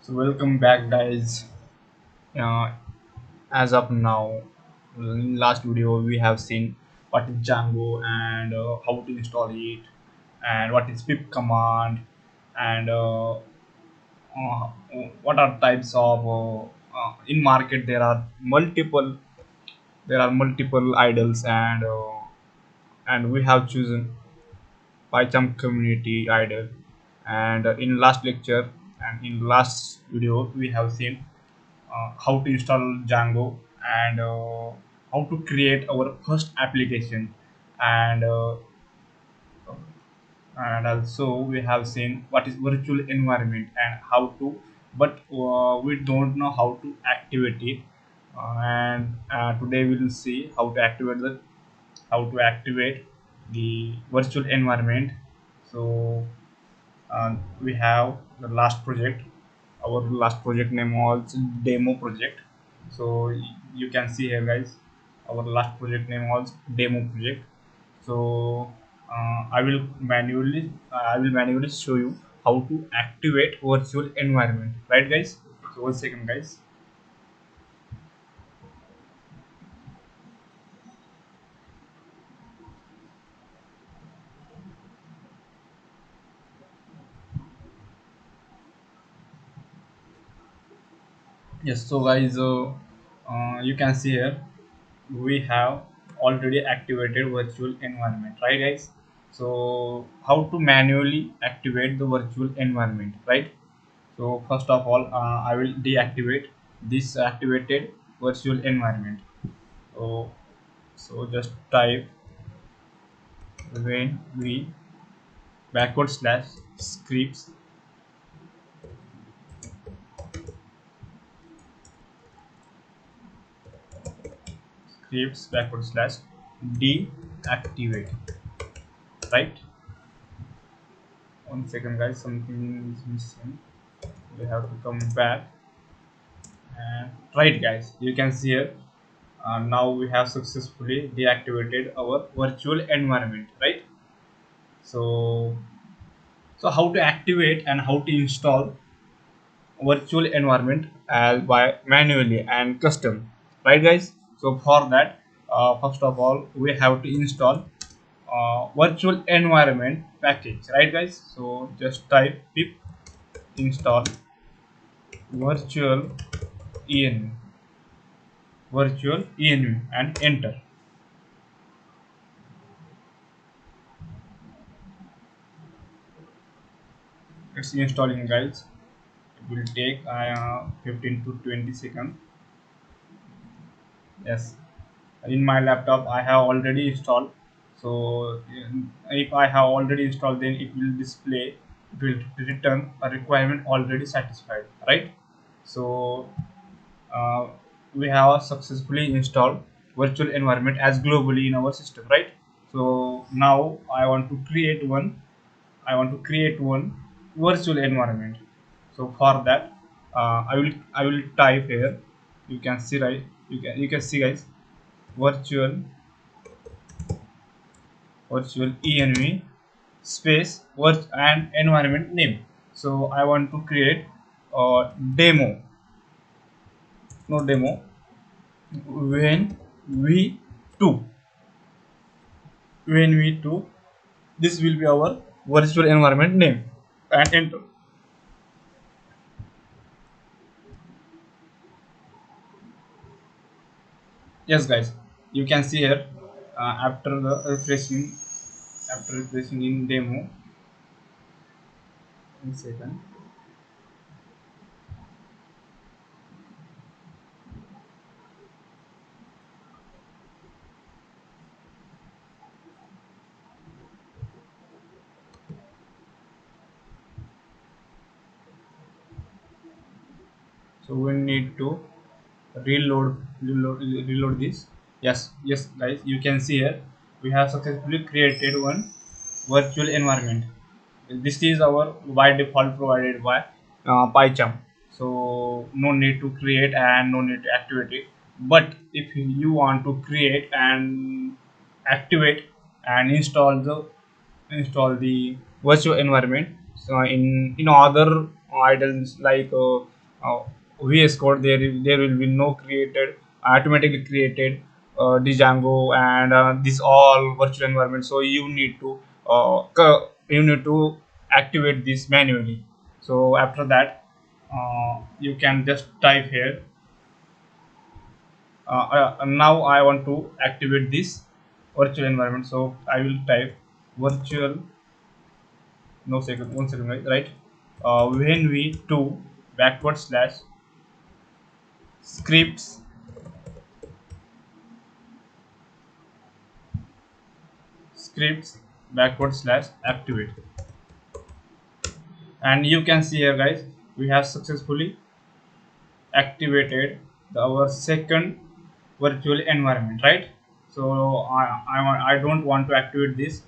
So welcome back, guys. Uh, as of now, in last video we have seen what is Django and how to install it, and what is pip command, and what are types of in market there are multiple idols, and we have chosen PyCharm community idol. And in last lecture and in last video we have seen how to install Django, and how to create our first application, and and also we have seen what is virtual environment and how to, but we don't know how to activate it. And today we will see how to activate the virtual environment. So we have the last project. Our last project name was demo project. So you can see here, guys, our last project name was demo project. So I will manually show you how to activate virtual environment, right, guys? So 1 second, guys. Yes, so guys, you can see here we have already activated virtual environment, right, guys? So how to manually activate the virtual environment, right? So first of all, I will deactivate this activated virtual environment. So so just type when we backward slash scripts backward slash deactivate, right? 1 second, guys, something is missing. We have to come back. And right, guys, you can see here, now we have successfully deactivated our virtual environment, right? So how to activate and how to install virtual environment by manually and custom, right, guys? So for that, first of all we have to install virtual environment package, right, guys? So just type pip install virtual env and enter. It's installing, guys. It will take 15 to 20 seconds. Yes, in my laptop I have already installed. So if I have already installed, then it will return a requirement already satisfied, right? So uh, we have successfully installed virtual environment as globally in our system, right? So now I want to create one virtual environment. So for that, I will type here. You can see, right? You can see, guys, virtual virtual env space and environment name. So I want to create a demo. No demo. When we two when we two this will be our virtual environment name, and enter. Yes, guys, you can see here, after refreshing in demo. 1 second. So we need to reload this. Yes, guys, you can see here we have successfully created one virtual environment. This is our by default provided by PyCharm. So no need to create and no need to activate it. But if you want to create and activate and install the virtual environment, so in other items like VS Code, there will be no created automatically created Django and this all virtual environment. So you need to activate this manually. So after that, you can just type here. Now I want to activate this virtual environment. So I will type virtual, no second, one second, right? When we to backward slash scripts scripts backward slash activate, and you can see here, guys, we have successfully activated our second virtual environment, right? So I don't want to activate this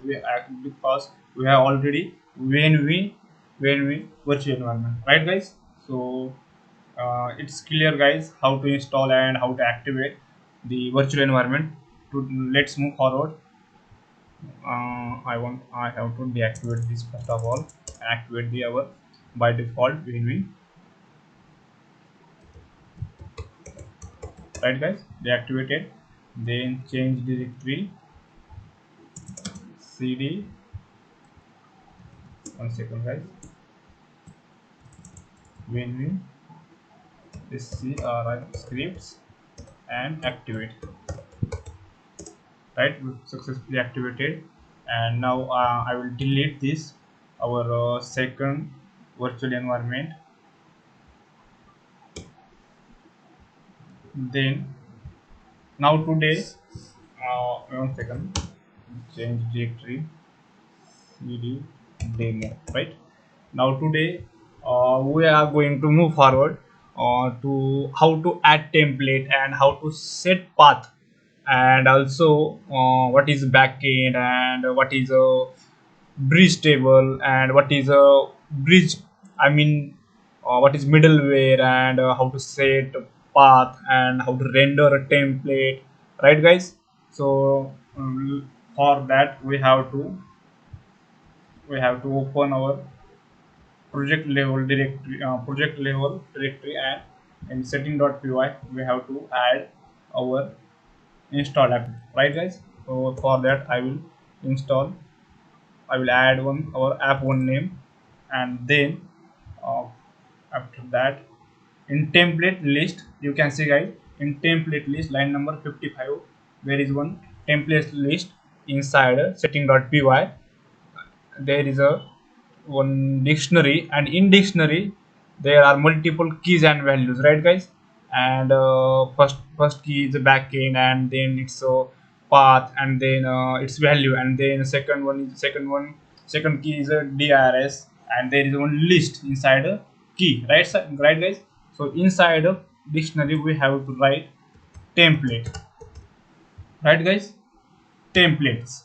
because we have already when we virtual environment, right, guys? So it's clear, guys, how to install and how to activate the virtual environment. Let's move forward. I have to deactivate this first of all and activate the our by default when, right, guys, deactivated. Then change directory cd, one second, guys, when scripts and activate, right, we successfully activated. And now I will delete this our second virtual environment. Then now today, one second, change directory cd demo, right. Now today, we are going to move forward to how to add template and how to set path, and also what is backend and what is a bridge table and what is a bridge, I mean what is middleware, and how to set a path and how to render a template, right, guys? So for that we have to open our project level directory, and in setting.py we have to add our install app, right, guys? So for that install I will add one our app one name, and then uh, after that, in template list, you can see, guys, in template list line number 55 there is one template list inside setting.py. There is a one dictionary, and in dictionary there are multiple keys and values, right, guys? And first key is a backend, and then it's a path, and then its value, and then second key is a drs, and there is one list inside a key, right, right, guys? So inside a dictionary we have to write template, right, guys? Templates,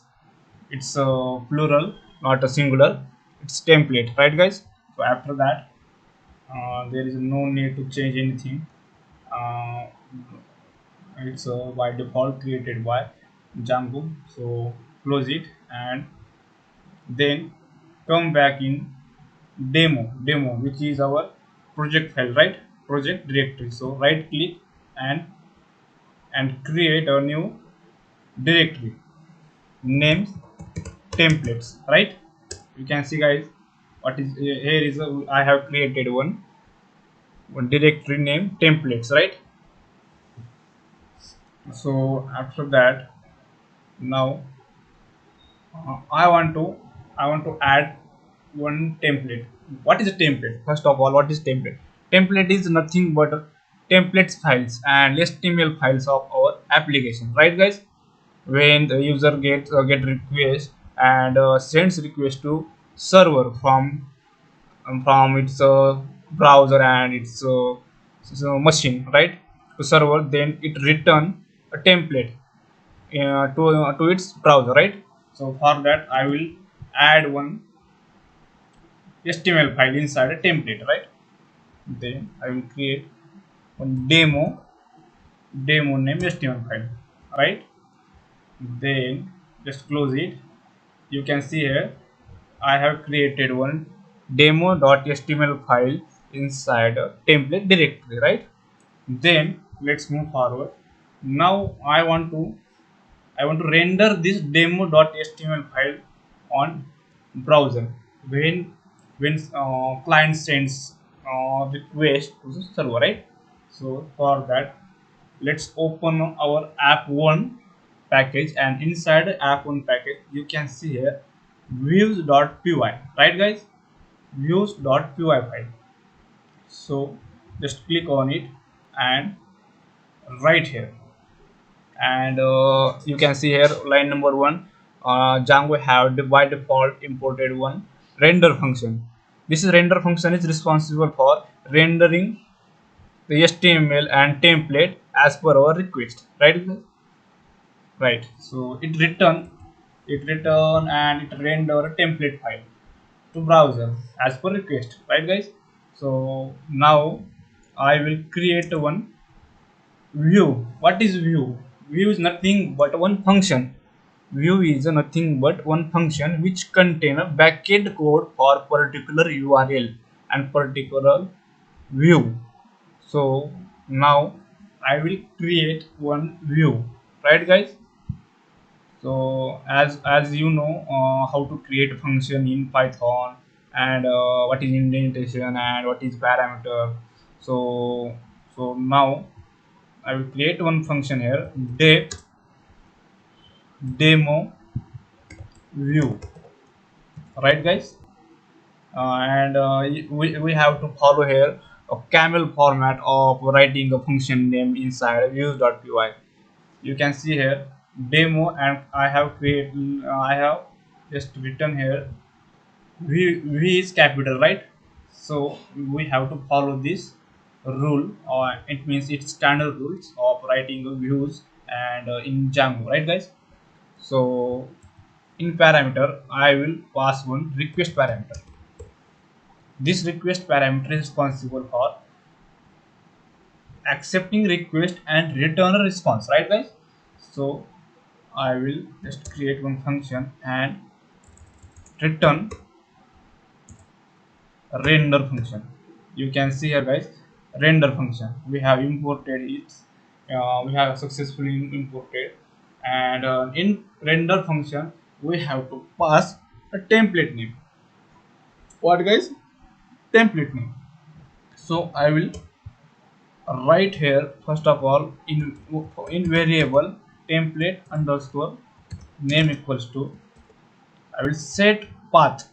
it's a plural, not a singular. It's template, right, guys? So after that, there is no need to change anything. uh, it's by default created by Django. So close it, and then come back in demo, which is our project file, right? Project directory. So right click and create a new directory named templates, right? You can see, guys, what is here is I have created one directory named templates, right? So after that, now I want to add one template. What is a template? First of all, what is template? Template is nothing but templates files and HTML files of our application, right, guys? When the user get request and sends request to server from its browser and its machine, right, to server, then it return a template to its browser, right? So for that, I will add one HTML file inside a template, right? Then I will create one demo name HTML file, right? Then just close it. You can see here I have created one demo.html file inside a template directory, right? Then let's move forward. Now I want to render this demo.html file on browser when client sends request to the server, right? So for that, let's open our app1 package, and inside app1 package you can see here views.py, right guys? Views.py file. So just click on it and right here, and you can see here line number one, Django have by default imported one render function. This is render function is responsible for rendering the HTML and template as per our request, right? Right. So it return and it render a template file to browser as per request, right guys? So now I will create one view. What is view? View is nothing but one function. View is nothing but one function which contain a backend code for particular URL and particular view. So now I will create one view, right guys? So as you know, how to create a function in Python, and what is indentation and what is parameter. So now I will create one function here, demo view, right guys? And we have to follow here a camel format of writing a function name inside views.py. You can see here demo, and I have just written here v is capital, right? So we have to follow this rule, or it means it's standard rules of writing views and in Django, right guys? So in parameter I will pass one request parameter. This request parameter is responsible for accepting request and return a response, right guys? So I will just create one function and return render function. You can see here guys, render function we have imported it. We have successfully imported, and in render function we have to pass a template name. What guys? Template name. So I will write here first of all in variable template underscore name equals to, I will set path.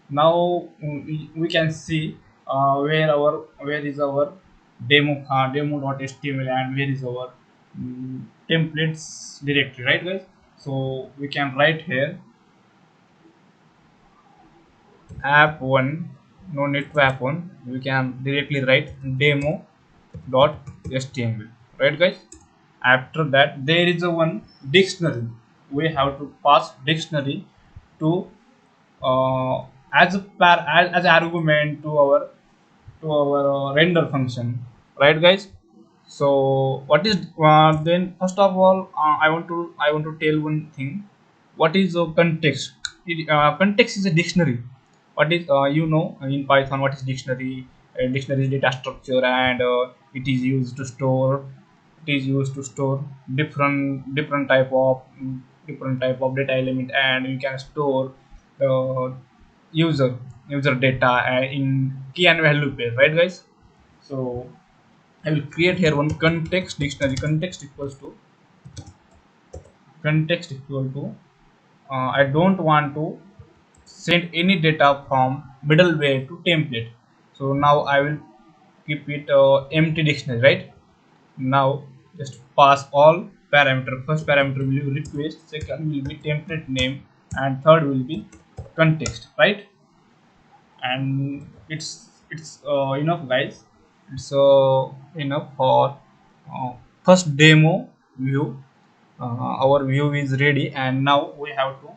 Now we can see where is our demo.html and where is our templates directory, right guys? So we can write here app1, no need to app1, we can directly write demo.html, right guys? After that there is a one dictionary. We have to pass dictionary to uh, as argument to our render function, right guys? So what is then first of all, I want to tell one thing. What is context? Context is a dictionary. What is in Python, what is dictionary? Dictionary is data structure, and it is used to store different type of data element, and you can store uh, user user data in key and value pair, right guys? So I will create here one context dictionary. Context equal to I don't want to send any data from middleware to template. So now I will keep it empty dictionary, right? Now just pass all parameter. First parameter will be request, second will be template name, and third will be context, right? And it's enough guys. It's enough for uh, first demo view. Our view is ready, and now we have to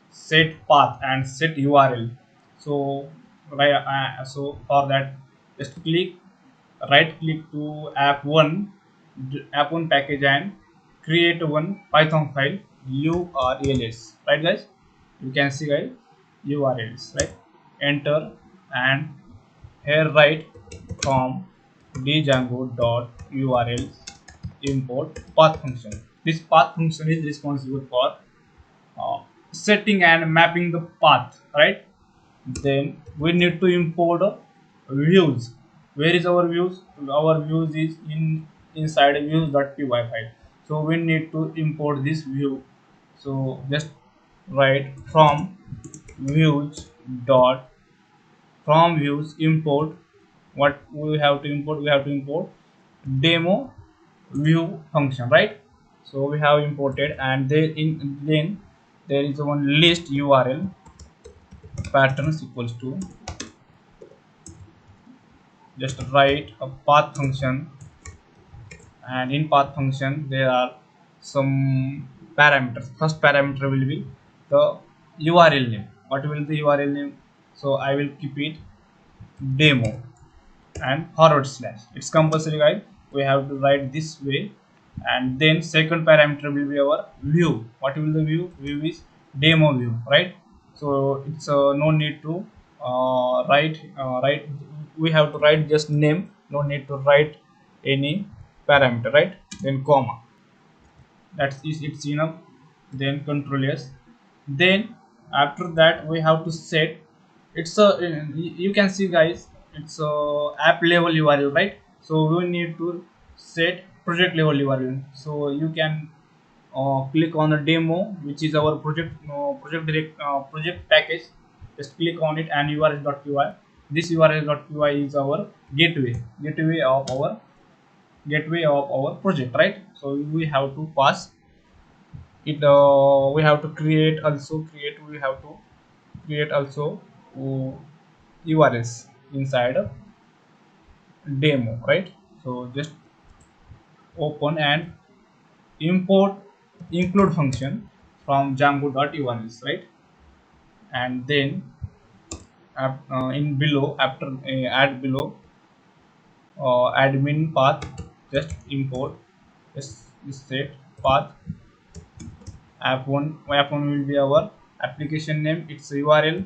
set path and set URL. So so for that, just right click to app1 package and create one Python file urls, right guys? You can see guys, urls, right? Enter and here write from django.urls import path function. This path function is responsible for setting and mapping the path, right? Then we need to import views. Where is our views? Our views is inside views.py file. So we need to import this view. So just write from views dot from views import. What we have to import? We have to import demo view function, right? So we have imported, and then there is one list url patterns equals to, just write a path function, and in path function there are some parameters. First parameter will be the url name. What will the url name? So I will keep it demo and forward slash. It's compulsory, guys. We have to write this way. And then second parameter will be our view. What will the view is demo view, right? So it's no need to write. We have to write just name, no need to write any parameter, right? Then comma, that is it's enough. Then control s. Then after that we have to set, it's a, you can see, guys, it's a app level url, right? So we need to set project level url. So you can click on the demo, which is our project package. Just click on it and urls.py. This urls.py is our gateway of our project, right? So we have to pass it. We have to create we have to create also urls inside a demo, right? So just open and import include function from django.urls, right? And then in below, after add below admin path, just import just set path app1 will be our application name, its url,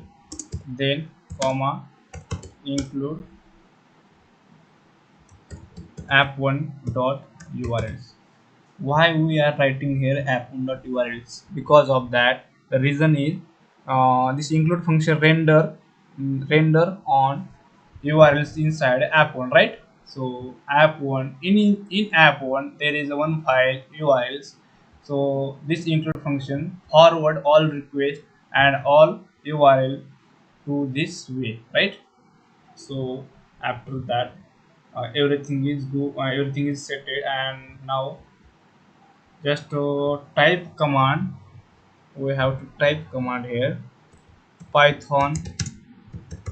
then comma include app1.urls. Why we are writing here app1.urls? Because of that, the reason is this include function render on urls inside app1, right? So app1, in app1 there is one file urls. So this include function forward all requests and all url to this way, right? So after that, everything is set, and now just type command. We have to type command here, python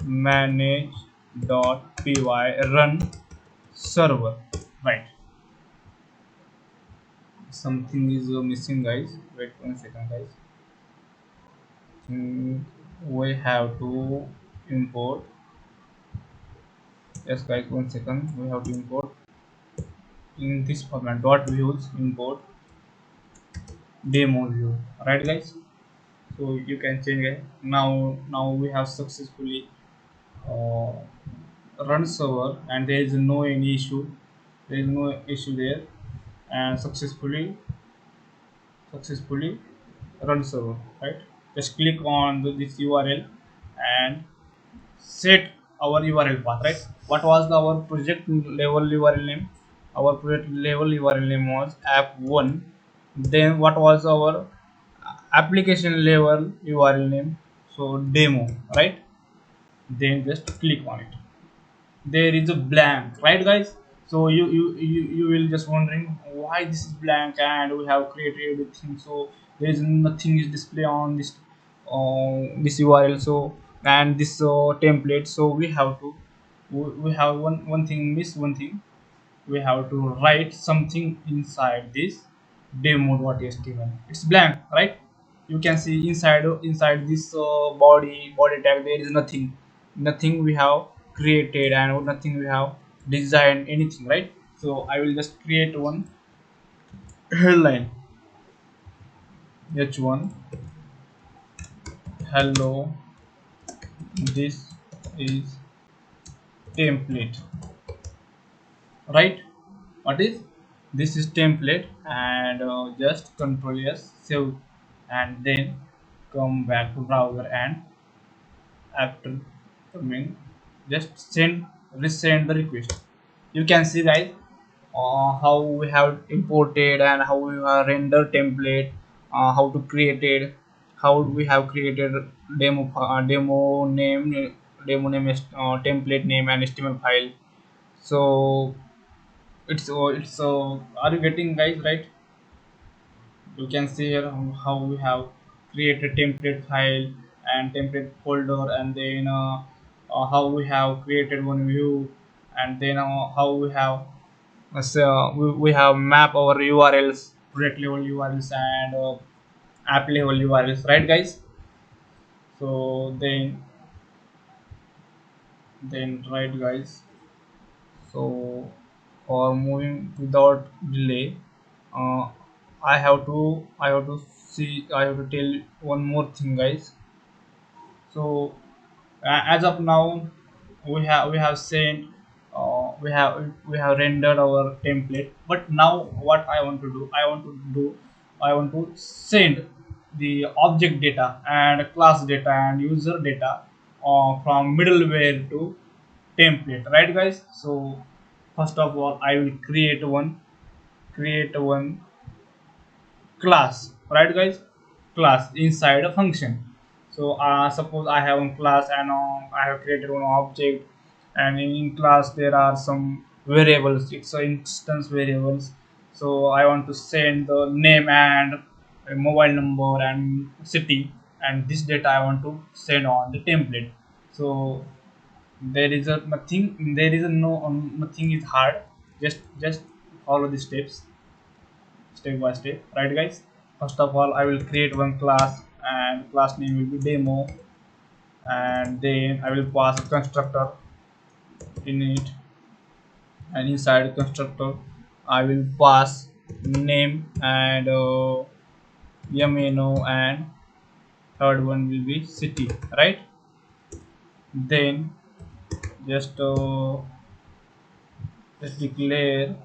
manage.py run server, right? Something is missing, guys. Wait 1 second, guys. We have to import. Yes, guys, 1 second. We have to import in this format dot views import demo view, right, guys? So you can change it. Now we have successfully uh, run server, and there is no any issue. There is no issue there, and successfully run server, right? Just click on this url and set our url path, right? What was our project level url name? Our project level url name was app1. Then what was our application level url name? So demo, right? Then just click on it. There is a blank, right, guys? So you will just wondering why this is blank, and we have created everything. So there is nothing is display on this url. So and this template. So we have one thing miss, one thing. We have to write something inside this demo.html. It's blank, right? You can see inside this body tag there is nothing we have created, and nothing we have designed anything, right? So I will just create one headline, h1, hello, this is template, right? What is this? Is template, and just control yes, save, and then come back to browser, and after coming, just resend the request. You can see, guys, how we have imported and how we have rendered template, how to create it, how we have created demo name is template name and HTML file. So it's are you getting, guys, right? You can see here how we have created template file and template folder, and then how we have created one view, and then how we have we have map our urls, project level urls, and app level urls, right, guys? So then right, guys. So for moving without delay, uh, I have to see, I have to tell one more thing, guys. So as of now, we have sent, we have rendered our template. But now what I want to do, I want to send the object data and class data and user data from middleware to template, right, guys? So first of all, I will create one class, right, guys? Class inside a function. So suppose I have one class, and I have created one object, and in class there are some variables, it's a instance variables. So I want to send the name and a mobile number and city, and this data I want to send on the template. So there is a no nothing is hard. Just follow the steps, step by step, right, guys? First of all, I will create one class, and class name will be demo, and then I will pass a constructor in it, and inside constructor I will pass name and mno, and third one will be city, right? Then just just declare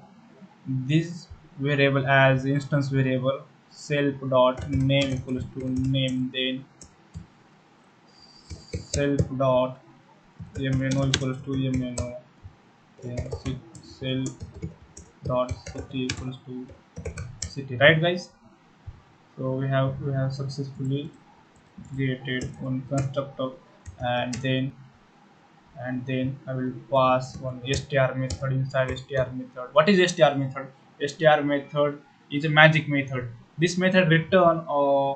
this variable as instance variable, self dot name equals to name, then self dot mno equals to mno, then self dot city equals to city, right, guys? So we have successfully created one constructor, and then I will pass one str method inside str method. What is str method? Str method is a magic method. This method return a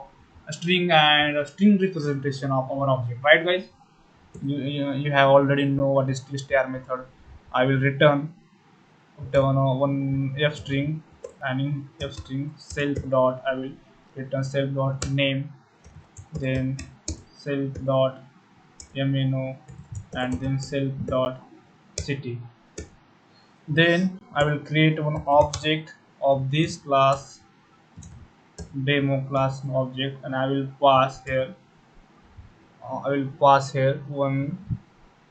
string and a string representation of our object, right, guys? You have already know what is str method. I will return one f string, and in f string self dot I will return self dot name, then self dot mno, and then self dot city. Then I will create one object of this class, demo class object, and I will pass here one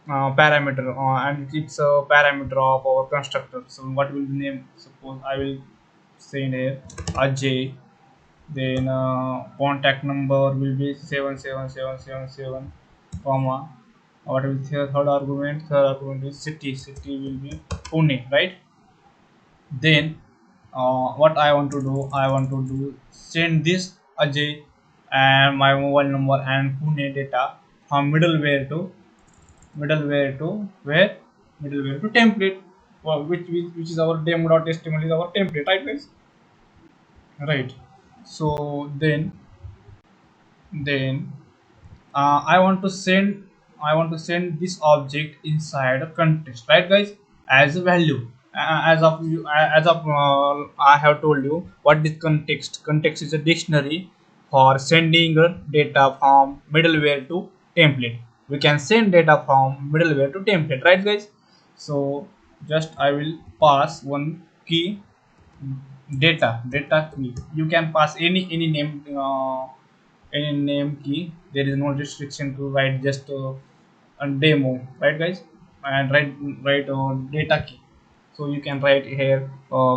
parameter, and it's a parameter of our constructor. So what will be name? Suppose I will say here Ajay, then contact number will be 77777, comma, what will be third argument is city will be Pune, right? Then what I want to do, send this Ajay and my mobile number and Pune data from middleware to where middleware to template, which is our demo.html is our template, right, guys? Right. So then I want to send this object inside a context, right, guys? As a value, I have told you what is context is a dictionary for sending data from middleware to template. We can send data from middleware to template, right, guys? So just I will pass one key, data key. You can pass any name key. There is no restriction to write just a demo, right, guys? and write data key. So you can write here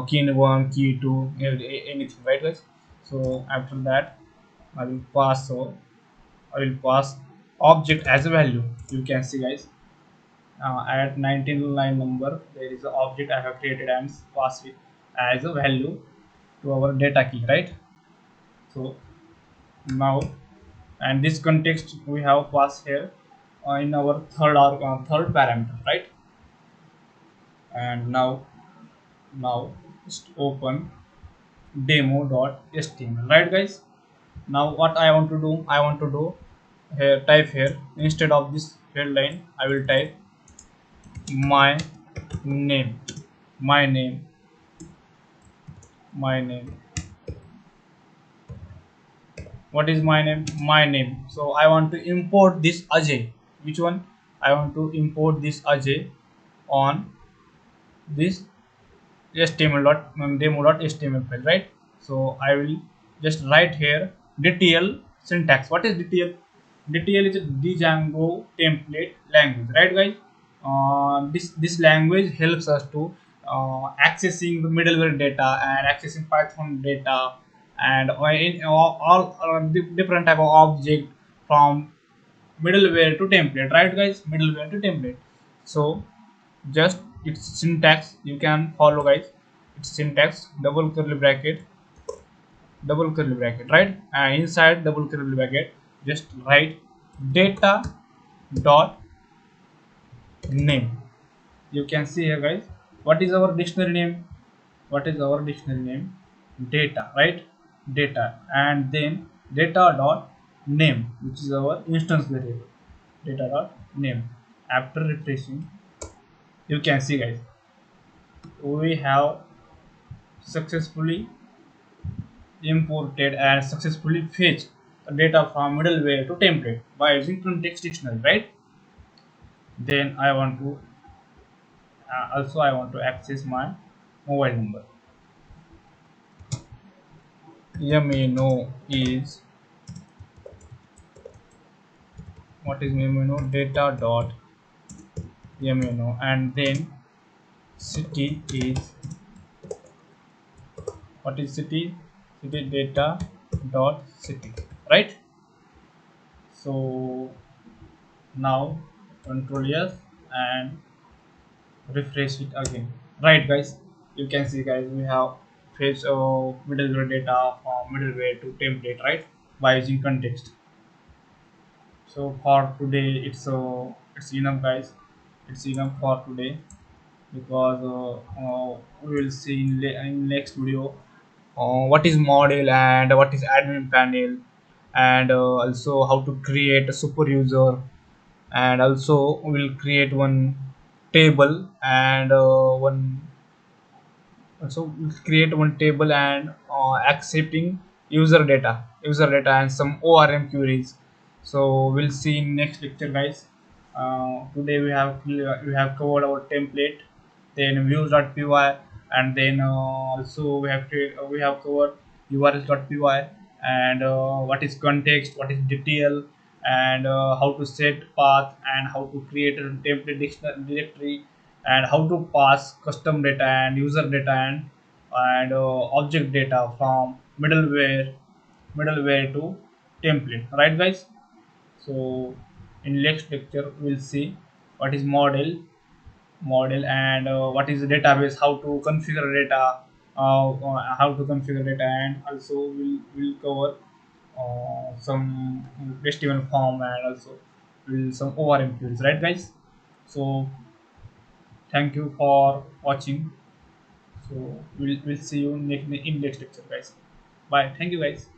key 1, key 2, anything, right guys? So after that I will pass, so I will pass object as a value. You can see guys, at 19 line number there is an object I have created and pass it as a value to our data key, right? So now, and this context we have passed here in our third parameter, right? And now just open demo.html, right guys? Now what I want to do, here, type here, instead of this headline I will type my name, my name, my name. What is my name? My name. So I want to import this Ajay. Which one? I want to import this Ajay on this demo.html file, right? So I will just write here DTL syntax. What is DTL? DTL is a Django template language, right guys? This language helps us to accessing the middleware data and accessing Python data and in all different type of object from middleware to template, right guys? Middleware to template. So just its syntax you can follow guys. Its syntax, double curly bracket, right? And inside double curly bracket just write data dot name. You can see here guys, what is our dictionary name? What is our dictionary name? Data, right? Data. And then data dot name, which is our instance variable. Data dot name. After refreshing, you can see guys, we have successfully imported and successfully fetched the data from middleware to template by using context dictionary, right? Then I want to also I want to access my mobile number. MNO is, what is MNO? Data dot MNO. And then city is, what is city? City data dot city, right? So now control yes and refresh it again, right guys? You can see guys, we have fetched middleware data from middleware to template, right, by using context. So for today it's enough guys. It's enough for today, because we will see in next video what is model and what is admin panel, and also how to create a super user, and also we'll create one table and one, so we'll create one table and accepting user data and some ORM queries. So we'll see in next lecture guys. Today we have covered our template, then views.py, and then also we have covered urls.py, and what is context, what is detail, and how to set path, and how to create a template directory, and how to pass custom data and user data and object data from middleware to template, right guys? So in next lecture we'll see what is model and what is the database, how to configure data, and also we'll cover some HTML form, and also will some ORM queries, right guys? So thank you for watching. So we'll see you in next lecture guys. Bye, thank you guys.